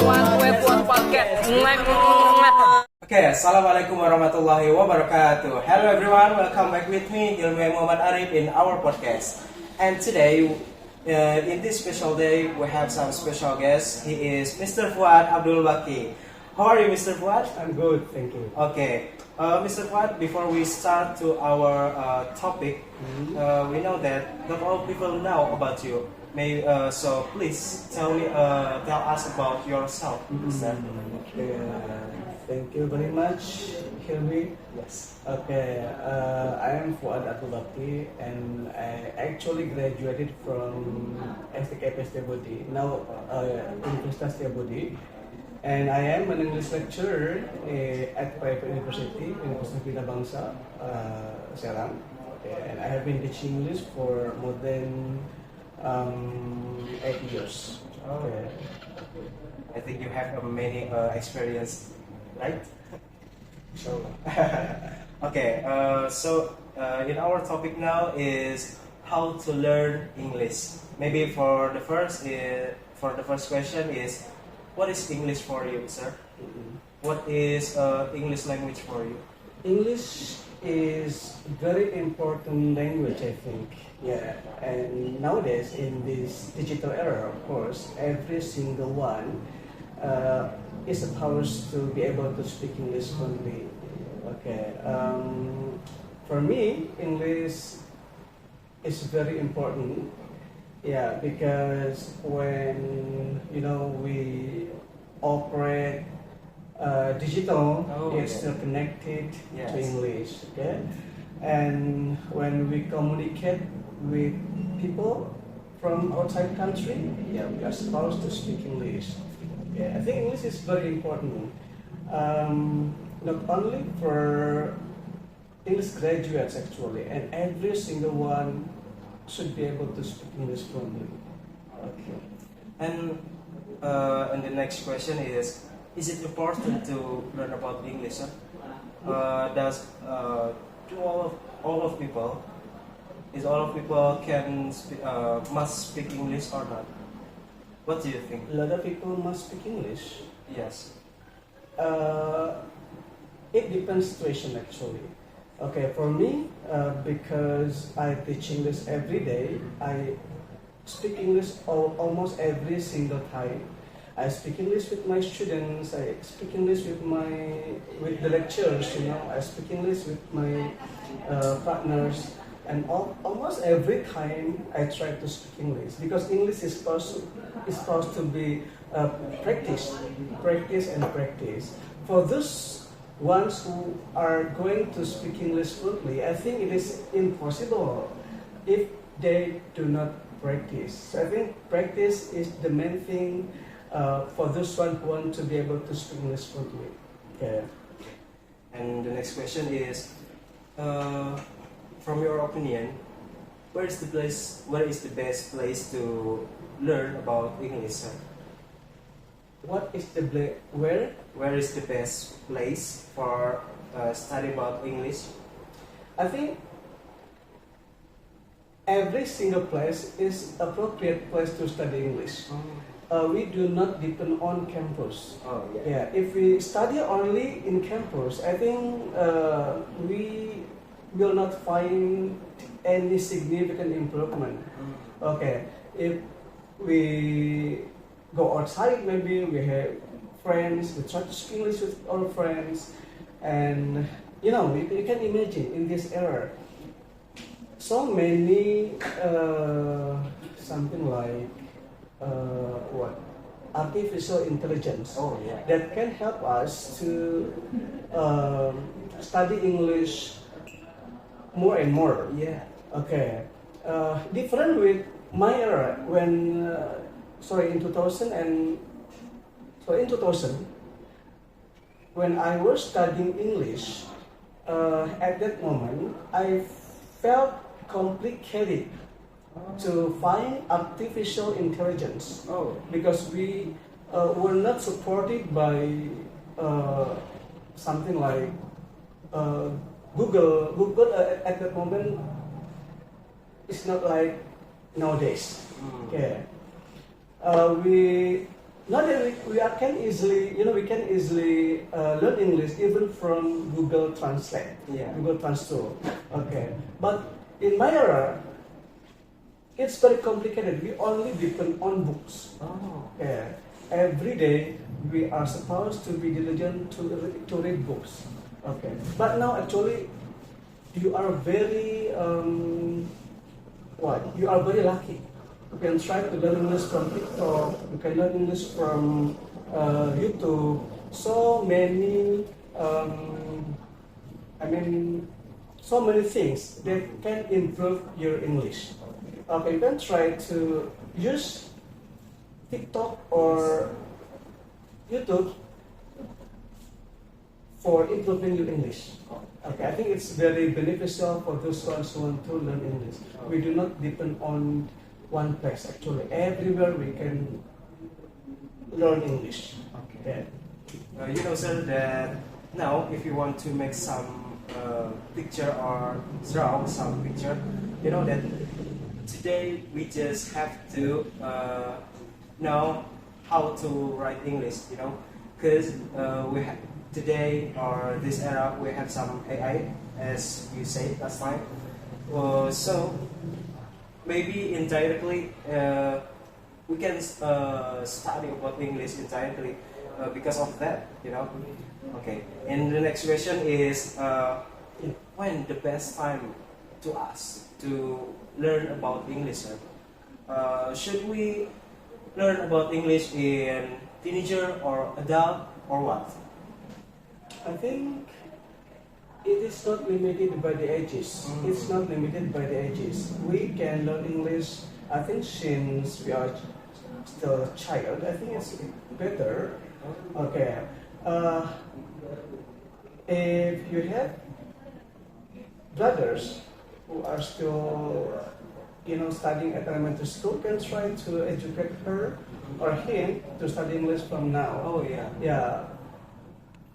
Okay, Assalamualaikum warahmatullahi wabarakatuh. Hello everyone, welcome back with me, Muhammad Arif in our podcast. And today, in this special day, we have some special guests. He is Mr. Fuad Abdul Baqi. How are you, Mr. Fuad? I'm good, thank you. Okay, Mr. Fuad, before we start to our topic, we know that not all people know about you. So please tell us about yourself, Mr. Okay, thank you very much, Hilmi. Yes. Okay, I am Fuad Abdul Baqi, and I actually graduated from STKP Budi, now Universitas Budi, and I am an English lecturer at private university, University Bangsa, Serang. Okay, and I have been teaching English for more than 8 years. Okay. I think you have many experience, right? So, Okay, so in our topic now is how to learn English. Maybe for the first question is, what is English for you, sir? What is English language for you? English is very important language, I think. Yeah, and nowadays in this digital era, of course, every single one is supposed to be able to speak English fluently. Okay, for me, English is very important. Yeah, because when we operate digital, it's still connected to English. Okay, and when we communicate with people from outside country, yeah, we are supposed to speak English. Okay, I think English is very important. Not only for English graduates actually, and every single one should be able to speak English fluently. Okay. And the next question is it important to learn about English? Sir? Do all of people can must speak English or not? What do you think? A lot of people must speak English. Yes. It depends situation actually. Okay, for me, because I teach English every day, I speak English almost every single time. I speak English with my students. I speak English with the lecturers. I speak English with my partners, and almost every time I try to speak English because English is supposed to be practice and practice. For those ones who are going to speak English fluently, I think it is impossible if they do not practice. So I think practice is the main thing for those one who want to be able to speak English fluently. Okay. And the next question is, from your opinion, where is the best place to learn about English, sir? What is where? Where is the best place for study about English? I think every single place is appropriate place to study English. We do not depend on campus. Yeah, if we study only in campus, I think we will not find any significant improvement. Okay, if we go outside, maybe we have friends, we try to speak English with our friends, and you can imagine in this era, so many something like artificial intelligence that can help us to study English more and more. Yeah. Okay. Different with my era when in 2000 when I was studying English. At that moment, I felt complicated to find artificial intelligence because we were not supported by something like Google. Google at that moment is not like nowadays. Okay, we Not that can easily, we can easily learn English even from Google Translate, Yeah. Google Translate. Okay, but in my era, it's very complicated. We only depend on books. Oh. Yeah. Every day we are supposed to be diligent to read books. Okay, but now actually you are very You are very lucky. You can try to learn English from TikTok. You can learn English from YouTube. So many, so many things that can improve your English. Okay, you can try to use TikTok or YouTube for improving your English. Okay, I think it's very beneficial for those ones who want to learn English. We do not depend on one place actually. Everywhere we can learn English. Okay. Sir, that now if you want to make some picture or draw some picture, you know that today we just have to know how to write English, because we have today or this era we have some AI, as you said last time. So maybe indirectly we can study about English indirectly because of that, Okay. And the next question is when the best time to us to learn about English, sir? Should we learn about English in teenager or adult or what? I think it is not limited by the ages. It's not limited by the ages. We can learn English, I think, since we are still a child. I think it's better. Okay. If you have brothers who are still, studying at elementary school, can try to educate her or him to study English from now. Oh yeah. Yeah.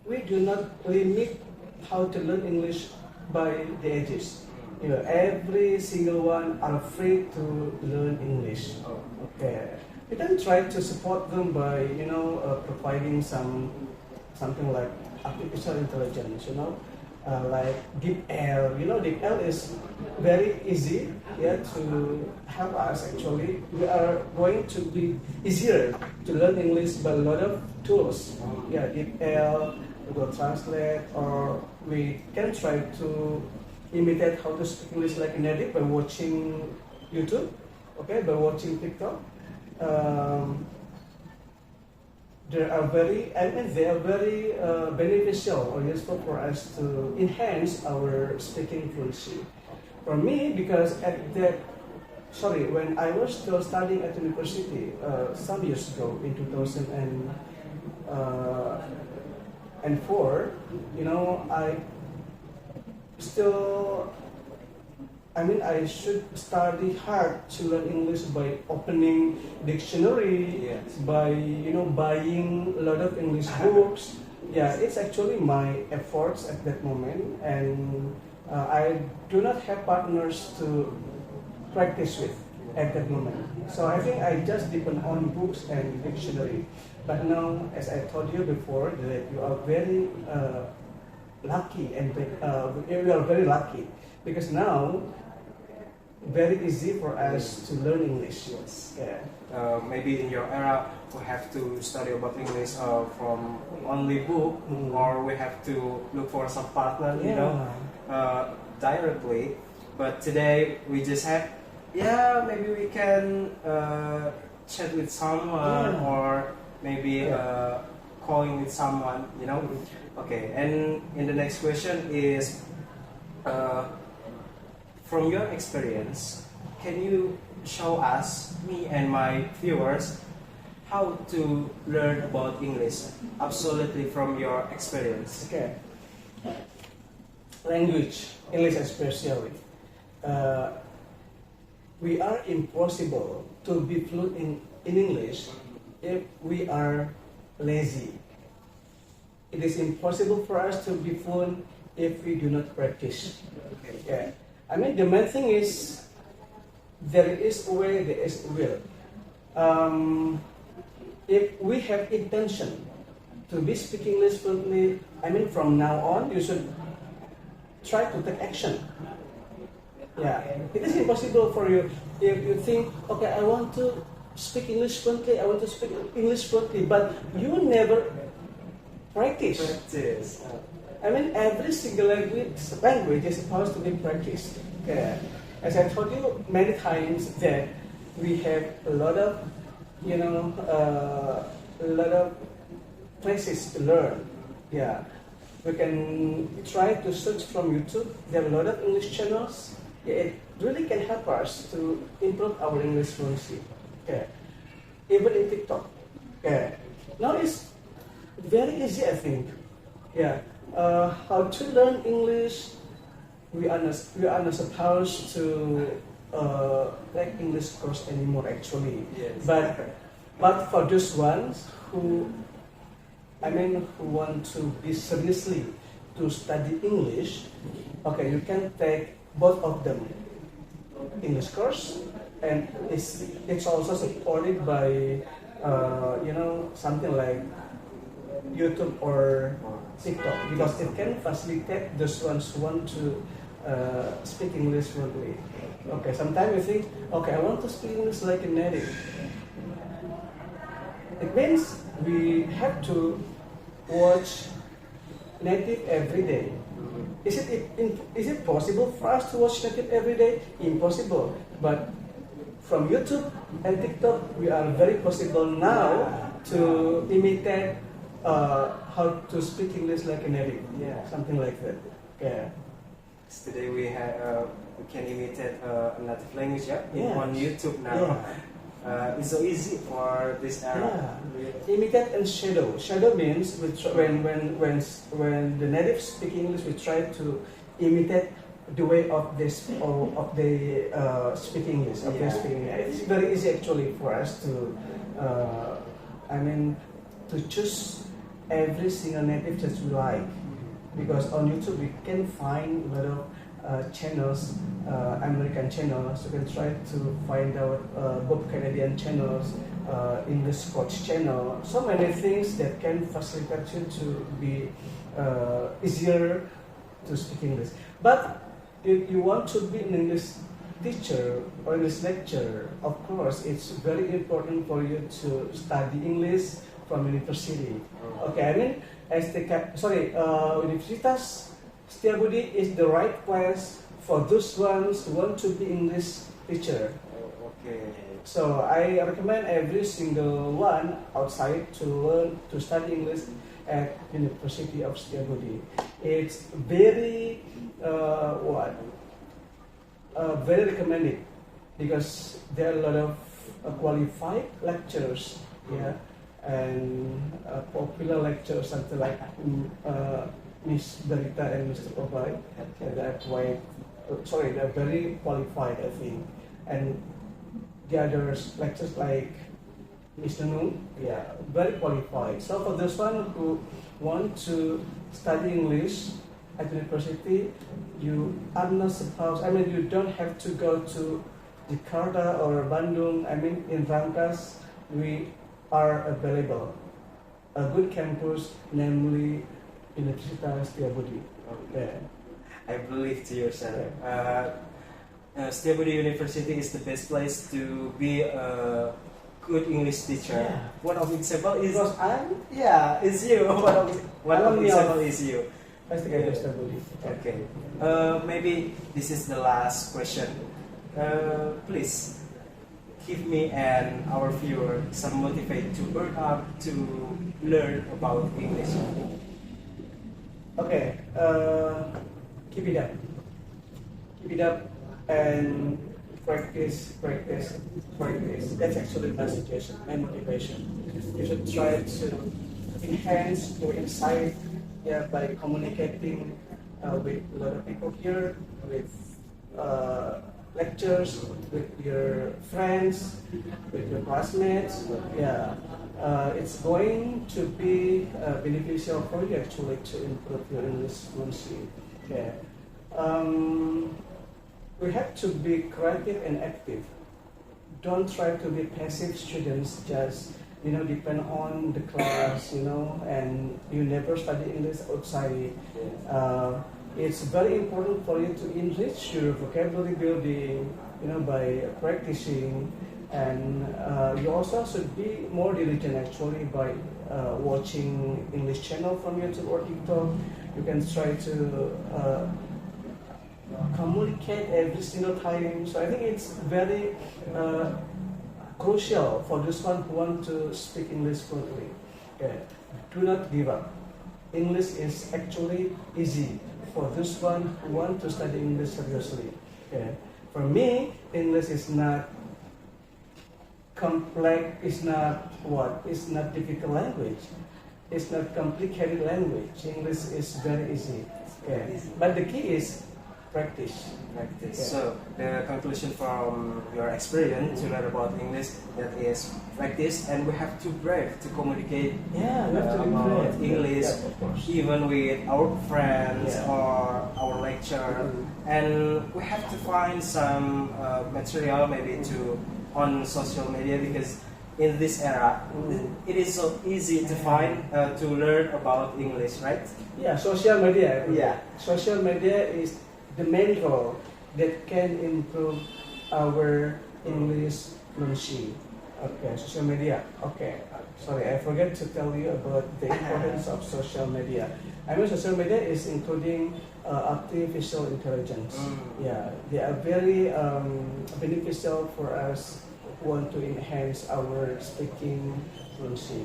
We do not limit how to learn English by the ages. Every single one are free to learn English. Okay. We can try to support them by, providing something like artificial intelligence, like DeepL. DeepL is very easy, to help us actually. We are going to be easier to learn English by a lot of tools. Yeah, DeepL, Google Translate, or we can try to imitate how to speak English like a native by watching YouTube, by watching TikTok. They are very beneficial or useful for us to enhance our speaking fluency. For me, because when I was still studying at university some years ago in 2004, I should study hard to learn English by opening dictionary, Yes. by buying a lot of English books. Yeah, it's actually my efforts at that moment, and I do not have partners to practice with at that moment. So I think I just depend on books and dictionary. But now, as I told you before, that you are very lucky, and we are very lucky because now very easy for us to learn English. Yes. Yeah. Maybe in your era we have to study about English from only book, or we have to look for some partner, directly. But today we just have, maybe we can chat with someone, or maybe calling with someone, Okay, and in the next question is, from your experience, can you show us, me and my viewers, how to learn about English? Absolutely, from your experience. Okay. Language, English especially. We are impossible to be fluent in English if we are lazy. It is impossible for us to be fluent if we do not practice. Okay. The main thing is, there is a way, there is a will. if we have intention to be speaking English fluently, I mean, from now on, you should try to take action. Yeah, it is impossible for you if you think, okay, I want to speak English fluently, I want to speak English fluently, but you never practice. I mean, every single language is supposed to be practiced. Yeah. As I told you many times that we have a lot of, a lot of places to learn. Yeah, we can try to search from YouTube. There are a lot of English channels. Yeah, it really can help us to improve our English fluency. Yeah, even in TikTok. Yeah, now it's very easy, I think. Yeah, how to learn English. We are not supposed to take English course anymore, actually. Yes. But for those ones who want to be seriously to study English, okay, you can take both of them, English course, and it's also supported by something like YouTube or TikTok, because it can facilitate those ones who want to speak English fluently. Okay, sometimes you think, okay, I want to speak English like a native. It means we have to watch native every day. Is it possible for us to watch native every day? Impossible. But from YouTube and TikTok, we are very possible now to imitate how to speak English like a native. Yeah, something like that. Yeah. Today we can imitate native language, Yeah. on YouTube now. Yeah. It's so easy for this era. Yeah. Imitate and shadow. Shadow means when the natives speak English, we try to imitate the way of they speak English. Of their speaking. It's very easy actually for us to, to choose every single native that we like. Because on YouTube we can find a lot of channels, American channels. You can try to find out both Canadian channels, English Scotch channel. So many things that can facilitate you to be easier to speak English. But if you want to be an English teacher or English lecturer, of course, it's very important for you to study English from university. Okay, Universitas Setiabudi is the right place for those ones who want to be English teacher. Okay. So I recommend every single one outside to learn to study English at University of Setiabudi. It's very very recommended because there are a lot of qualified lecturers. Yeah. And popular lecturers, something like Miss Berita and Mr. Popai, they're very qualified, I think. And the other lecturers like Mr. Nung, very qualified. So for those one who want to study English at university, you are not supposed. You don't have to go to Jakarta or Bandung. In Rangkas, we are available. A good campus, namely Universitas Setiabudi. Okay. I believe to yourself. Setiabudi University is the best place to be a good English teacher. Yeah. One of example is because it's you. One of example is you. Okay. Maybe this is the last question. Please give me and our viewer some motivate to burn up to learn about English. Okay, keep it up. Keep it up and practice. That's actually my suggestion, my motivation. You should try to enhance your insight by communicating with a lot of people here, with lectures, with your friends, with your classmates. It's going to be beneficial for you actually to improve your English fluency. We have to be creative and active. Don't try to be passive students, just depend on the class, and you never study English outside. It's very important for you to enrich your vocabulary building, by practicing, and you also should be more diligent actually by watching English channel from YouTube or TikTok. You can try to communicate every single time. So I think it's very crucial for this one who want to speak English fluently. Okay. Do not give up. English is actually easy for this one who want to study English seriously. Okay. For me, English is not complex. It's not It's not difficult language. It's not complicated language. English is very easy. Okay. But the key is practice. Practice. Yeah. So the conclusion from your experience to learn about English, that is practice, and we have to brave to communicate We have to be about brave. English, Yeah, of course. even with our friends Yeah. or our lecture, and we have to find some material maybe on social media, because in this era it is so easy to find to learn about English, right? Yeah, social media. Yeah. Social media is the main role that can improve our English fluency. Okay, social media. Okay, sorry, I forgot to tell you about the importance of social media. I mean, social media is including artificial intelligence. Yeah, they are very beneficial for us who want to enhance our speaking fluency.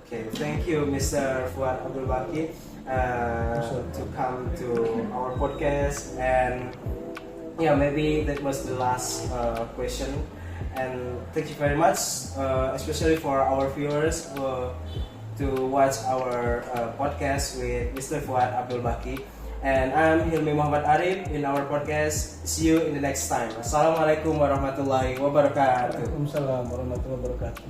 Okay, thank you, Mr. Fuad Abdul Baqi, to come to our podcast. And yeah, maybe that was the last question. And thank you very much, especially for our viewers to watch our podcast with Mr. Fuad Abdul Baqi. And I'm Hilmi Muhammad Arif in our podcast. See you in the next time. Assalamualaikum warahmatullahi wabarakatuh. Waalaikumsalam warahmatullahi wabarakatuh.